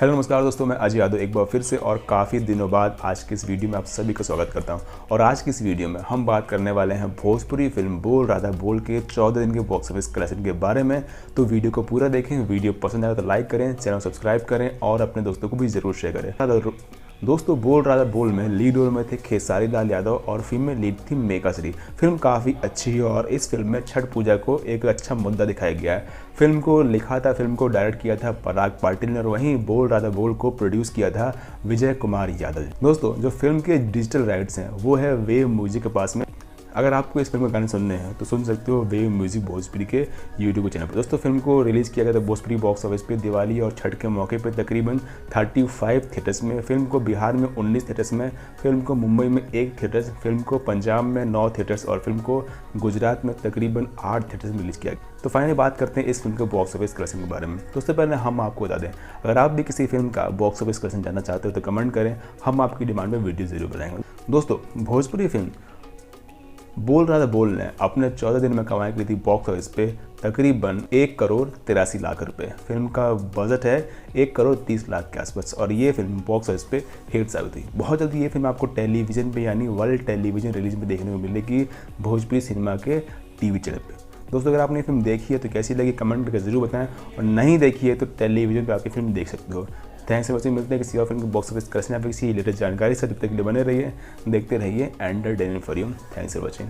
Hello नमस्कार दोस्तों, मैं अजय यादव एक बार फिर से और काफ़ी दिनों बाद आज की इस वीडियो में आप सभी का स्वागत करता हूं। और आज की इस वीडियो में हम बात करने वाले हैं भोजपुरी फिल्म बोल राधा बोल के 14 दिन के बॉक्स ऑफिस कलेक्शन के बारे में। तो वीडियो को पूरा देखें, वीडियो पसंद आए तो लाइक करें, चैनल सब्सक्राइब करें और अपने दोस्तों को भी ज़रूर शेयर करें। दोस्तों, बोल राधा बोल में लीड रोल में थे खेसारी लाल यादव और फिल्म में लीड थी मेका श्री। फिल्म काफ़ी अच्छी है और इस फिल्म में छठ पूजा को एक अच्छा मुद्दा दिखाया गया है। फिल्म को लिखा था, फिल्म को डायरेक्ट किया था पराग पाटिल ने और वहीं बोल राधा बोल को प्रोड्यूस किया था विजय कुमार यादव। दोस्तों, जो फिल्म के डिजिटल राइट्स हैं वो है वेव म्यूजिक के पास में। अगर आपको इस फिल्म के गाने सुनने हैं तो सुन सकते हो वेव म्यूजिक भोजपुरी के यूट्यूब चैनल पर। दोस्तों, फिल्म को रिलीज़ किया गया था भोजपुरी बॉक्स ऑफिस पे दिवाली और छठ के मौके पे तकरीबन 35 थिएटर्स में। फिल्म को बिहार में 19 थिएटर्स में, फिल्म को मुंबई में 1 थिएटर्स, फिल्म को पंजाब में 9 थिएटर्स और फिल्म को गुजरात में तकरीबन 8 थिएटर्स में रिलीज़ किया गया। तो फाइनली बात करते हैं इस फिल्म के बॉक्स ऑफिस कलेक्शन के बारे में। तो उससे पहले हम आपको बता दें, अगर आप भी किसी फिल्म का बॉक्स ऑफिस कलेक्शन जानना चाहते हो तो कमेंट करें, हम आपकी डिमांड में वीडियो जरूर बनाएंगे। दोस्तों, भोजपुरी फिल्म बोल राधा बोल ने अपने 14 दिन में कमाई की थी बॉक्स ऑफिस पे तकरीबन 1,83,00,000 रुपये। फिल्म का बजट है 1,30,00,000 के आसपास और ये फिल्म बॉक्स ऑफिस पे हिट साबित हुई। बहुत जल्दी ये फिल्म आपको टेलीविजन पे यानी वर्ल्ड टेलीविजन रिलीज में देखने को मिलेगी भोजपुरी सिनेमा के टीवी चैनल पे। दोस्तों, अगर आपने ये फिल्म देखी है तो कैसी लगी कमेंट करके जरूर बताएं और नहीं देखी है तो टेलीविजन पे आपकी फिल्म देख सकते हो। Thanks for watching. मिलते हैं किसी और फिल्म के बॉक्स ऑफिस कलेक्शन या किसी लेटेस्ट जानकारी से। जब तक के लिए बने रहिए, देखते रहिए entertainment for you. Thanks for watching.